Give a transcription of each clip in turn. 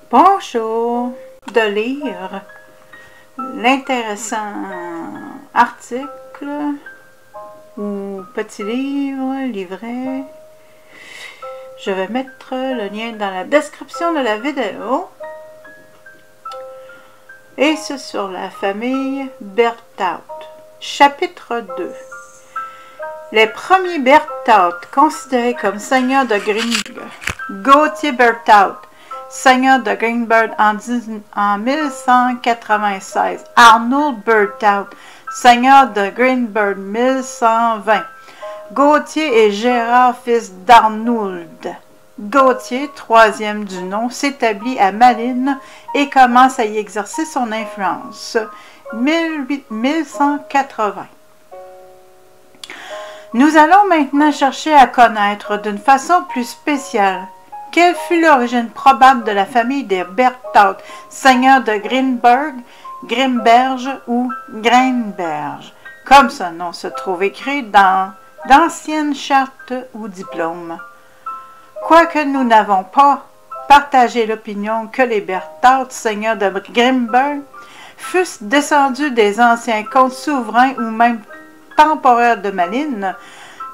Bonjour, de lire l'intéressant article ou petit livre, livret. Je vais mettre le lien dans la description de la vidéo. Et c'est sur la famille Berthaud. Chapitre 2. Les premiers Berthaud considérés comme seigneurs de Greenberg. Gauthier Berthaud, seigneur de Greenberg en 1196. Arnould Berthaud, seigneur de Greenberg 1120. Gauthier et Gérard, fils d'Arnould. Gauthier, troisième du nom, s'établit à Malines et commence à y exercer son influence. 1180. Nous allons maintenant chercher à connaître d'une façon plus spéciale quelle fut l'origine probable de la famille des Berthaud, seigneurs de Greenberg, Grimberge ou Greinberge, comme ce nom se trouve écrit dans d'anciennes chartes ou diplômes. Quoique nous n'avons pas partagé l'opinion que les Berthaud, seigneurs de Grimberg, fussent descendus des anciens comtes souverains ou même temporaires de Malines,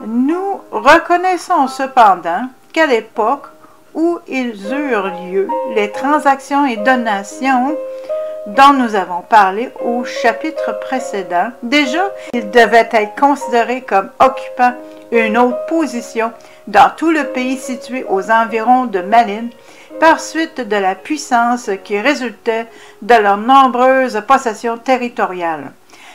nous reconnaissons cependant qu'à l'époque où ils eurent lieu, les transactions et donations dont nous avons parlé au chapitre précédent, déjà, ils devaient être considérés comme occupant une haute position dans tout le pays situé aux environs de Malines, par suite de la puissance qui résultait de leurs nombreuses possessions territoriales.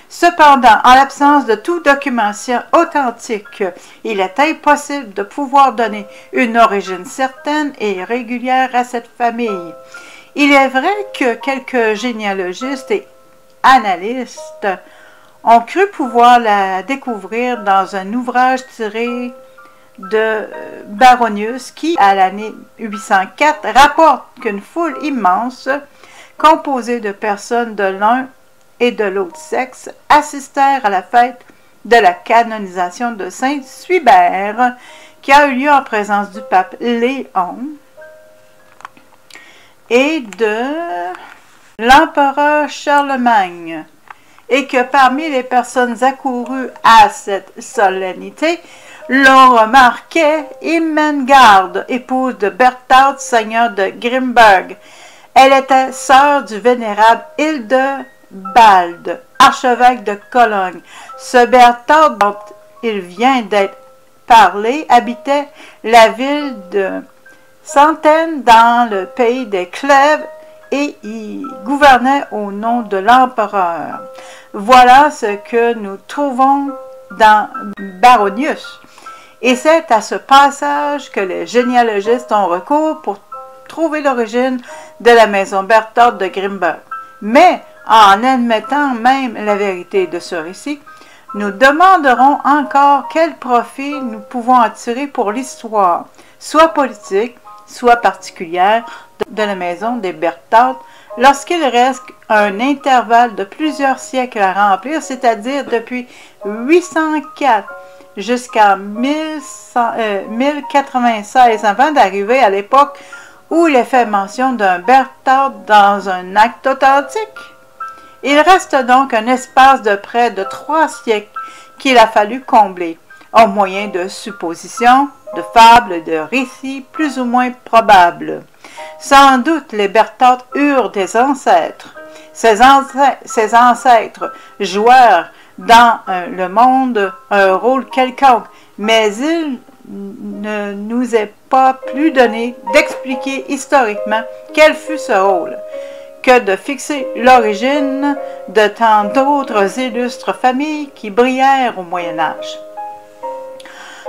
Cependant, en l'absence de tout document authentique, il est impossible de pouvoir donner une origine certaine et régulière à cette famille. Il est vrai que quelques généalogistes et analystes ont cru pouvoir la découvrir dans un ouvrage tiré de Baronius qui, à l'année 804, rapporte qu'une foule immense, composée de personnes de l'un et de l'autre sexe, assistèrent à la fête de la canonisation de Saint Suibert, qui a eu lieu en présence du pape Léon et de l'empereur Charlemagne, et que parmi les personnes accourues à cette solennité, l'on remarquait Irmengarde, épouse de Berthaud, seigneur de Grimberg. Elle était sœur du vénérable Hildebald, archevêque de Cologne. Ce Berthaud, dont il vient d'être parlé, habitait la ville de Santène dans le pays des Clèves et y gouvernait au nom de l'empereur. Voilà ce que nous trouvons dans Baronius. Et c'est à ce passage que les généalogistes ont recours pour trouver l'origine de la maison Berthaud de Grimberg. Mais, en admettant même la vérité de ce récit, nous demanderons encore quel profit nous pouvons en tirer pour l'histoire, soit politique, soit particulière, de la maison des Berthaud, lorsqu'il reste un intervalle de plusieurs siècles à remplir, c'est-à-dire depuis 804 jusqu'en 1096, avant d'arriver à l'époque où il est fait mention d'un Berthaud dans un acte authentique. Il reste donc un espace de près de 3 siècles qu'il a fallu combler, au moyen de suppositions, de fables et de récits plus ou moins probables. Sans doute les Berthaud eurent des ancêtres. Ces ancêtres jouèrent dans le monde un rôle quelconque, mais il ne nous est pas plus donné d'expliquer historiquement quel fut ce rôle, que de fixer l'origine de tant d'autres illustres familles qui brillèrent au Moyen Âge.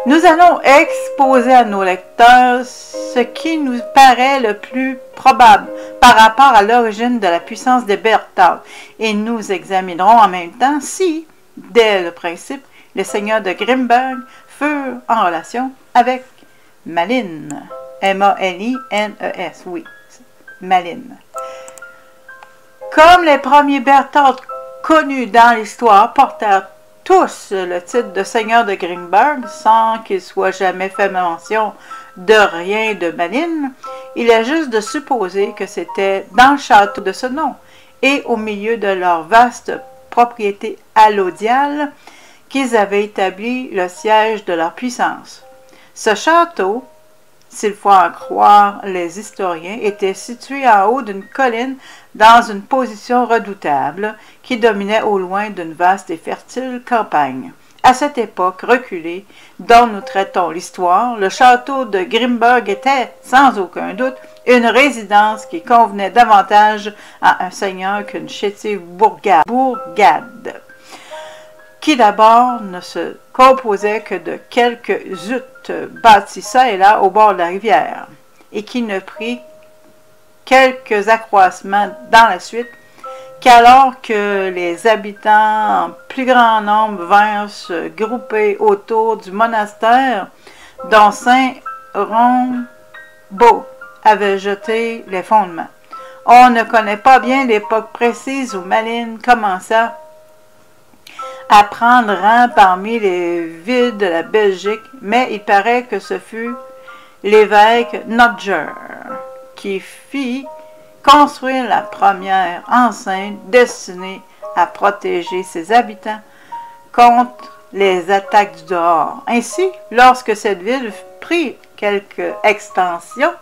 Nous allons exposer à nos lecteurs ce qui nous paraît le plus probable par rapport à l'origine de la puissance des Berthaud, et nous examinerons en même temps si, dès le principe, les seigneurs de Grimberg furent en relation avec Malines. M-A-L-I-N-E-S, oui, Malines. Comme les premiers Berthaud connus dans l'histoire portèrent tous le titre de seigneur de Grimberg, sans qu'il soit jamais fait mention de rien de Malines, Il est juste de supposer que c'était dans le château de ce nom et au milieu de leur vaste propriété allodiale qu'ils avaient établi le siège de leur puissance. Ce château, s'il faut en croire les historiens, était situé en haut d'une colline dans une position redoutable qui dominait au loin d'une vaste et fertile campagne. À cette époque reculée dont nous traitons l'histoire, le château de Grimberg était, sans aucun doute, une résidence qui convenait davantage à un seigneur qu'une chétive bourgade, qui d'abord ne se composait que de quelques huttes bâties çà et là au bord de la rivière, et qui ne prit quelques accroissements dans la suite, qu'alors que les habitants en plus grand nombre vinrent se grouper autour du monastère dont Saint Rombaut avait jeté les fondements. On ne connaît pas bien l'époque précise où Malines commença à prendre rang parmi les villes de la Belgique, mais il paraît que ce fut l'évêque Nodger qui fit construire la première enceinte destinée à protéger ses habitants contre les attaques du dehors. Ainsi, lorsque cette ville prit quelque extension,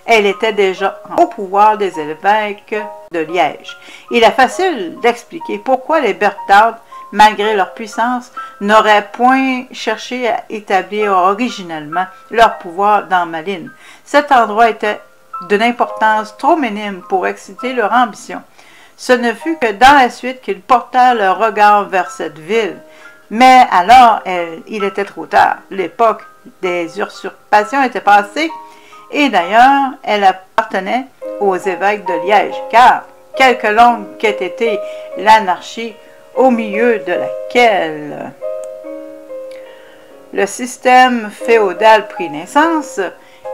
elle était déjà au pouvoir des évêques de Liège. Il est facile d'expliquer pourquoi les Berthalds, malgré leur puissance, n'auraient point cherché à établir originellement leur pouvoir dans Malines. Cet endroit était d'une importance trop minime pour exciter leur ambition. Ce ne fut que dans la suite qu'ils portèrent leur regard vers cette ville. Mais alors, il était trop tard. L'époque des usurpations était passée, et d'ailleurs, elle appartenait aux évêques de Liège, car, quelque longue qu'ait été l'anarchie au milieu de laquelle le système féodal prit naissance,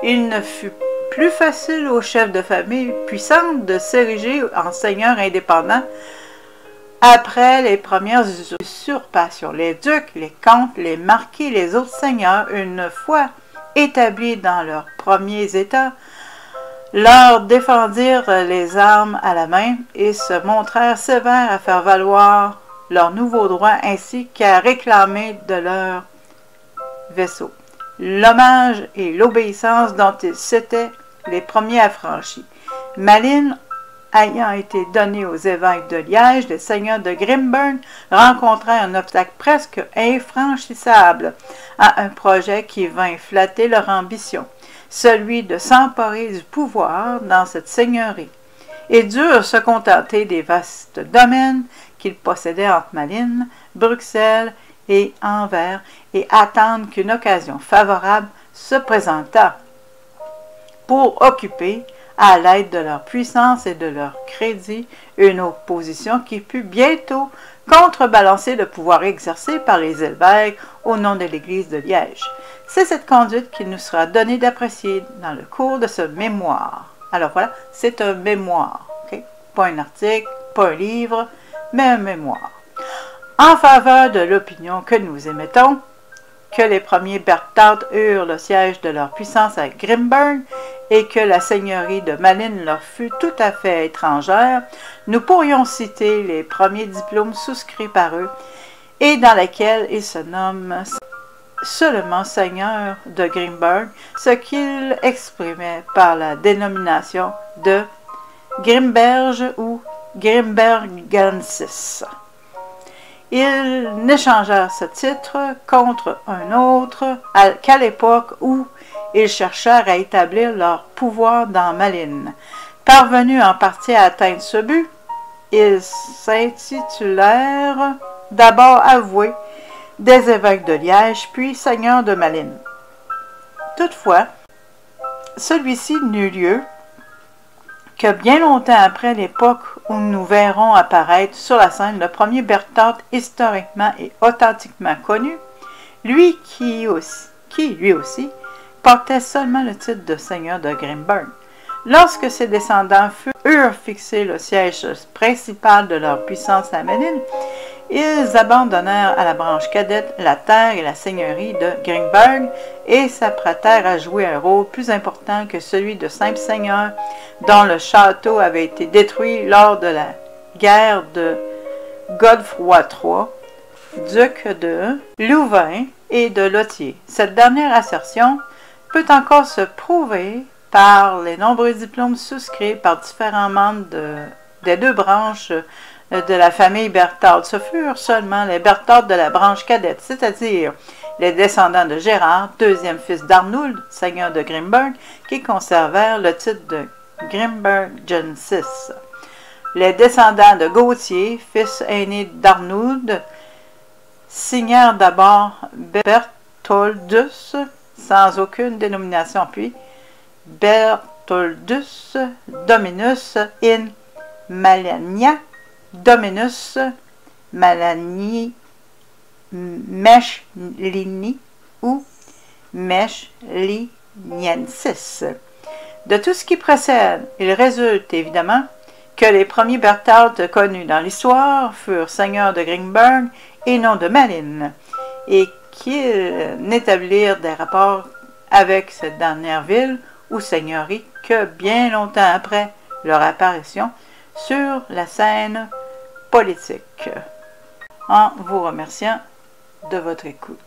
il ne fut plus facile aux chefs de famille puissantes de s'ériger en seigneurs indépendants après les premières usurpations. Les ducs, les comtes, les marquis, les autres seigneurs, une fois établis dans leurs premiers états, leur défendirent les armes à la main et se montrèrent sévères à faire valoir leurs nouveaux droits ainsi qu'à réclamer de leurs vassaux l'hommage et l'obéissance dont ils s'étaient les premiers affranchis. Malines ayant été donné aux évêques de Liège, les seigneurs de Grimberg rencontrèrent un obstacle presque infranchissable à un projet qui vint flatter leur ambition, celui de s'emparer du pouvoir dans cette seigneurie. Ils durent se contenter des vastes domaines qu'ils possédaient entre Malines, Bruxelles et Anvers et attendre qu'une occasion favorable se présentât pour occuper, à l'aide de leur puissance et de leur crédit, une opposition qui put bientôt contrebalancer le pouvoir exercé par les évêques au nom de l'Église de Liège. C'est cette conduite qu'il nous sera donné d'apprécier dans le cours de ce mémoire. Alors voilà, c'est un mémoire, okay? Pas un article, pas un livre, mais un mémoire. En faveur de l'opinion que nous émettons, que les premiers Berthalds eurent le siège de leur puissance à Grimberg et que la seigneurie de Malines leur fut tout à fait étrangère, nous pourrions citer les premiers diplômes souscrits par eux et dans lesquels ils se nomment seulement seigneurs de Grimberg, ce qu'ils exprimaient par la dénomination de Grimberge ou Grimbergensis. Ils n'échangèrent ce titre contre un autre qu'à l'époque où ils cherchèrent à établir leur pouvoir dans Malines. Parvenus en partie à atteindre ce but, ils s'intitulèrent d'abord avoués des évêques de Liège, puis seigneurs de Malines. Toutefois, celui-ci n'eut lieu que bien longtemps après l'époque où nous verrons apparaître sur la scène le premier Berthaud historiquement et authentiquement connu, lui qui lui aussi portait seulement le titre de seigneur de Grimberg. Lorsque ses descendants eurent fixé le siège principal de leur puissance à Malines, Ils abandonnèrent à la branche cadette la terre et la seigneurie de Grimberg et s'apprêtèrent à jouer un rôle plus important que celui de simple seigneur dont le château avait été détruit lors de la guerre de Godefroy III, duc de Louvain et de Lothier. Cette dernière assertion peut encore se prouver par les nombreux diplômes souscrits par différents membres des deux branches de la famille Berthaud. Ce furent seulement les Berthaud de la branche cadette, c'est-à-dire les descendants de Gérard, deuxième fils d'Arnould, seigneur de Grimberg, qui conservèrent le titre de Grimbergensis. Les descendants de Gauthier, fils aîné d'Arnould, signèrent d'abord Bertholdus, sans aucune dénomination, puis Bertholdus Dominus in Malania, Dominus Malani Meshlini ou Meshliniensis. De tout ce qui précède, il résulte évidemment que les premiers Berthaud connus dans l'histoire furent seigneurs de Grimberg et non de Malines, et qu'ils n'établirent des rapports avec cette dernière ville ou seigneurie que bien longtemps après leur apparition sur la scène politique. En vous remerciant de votre écoute.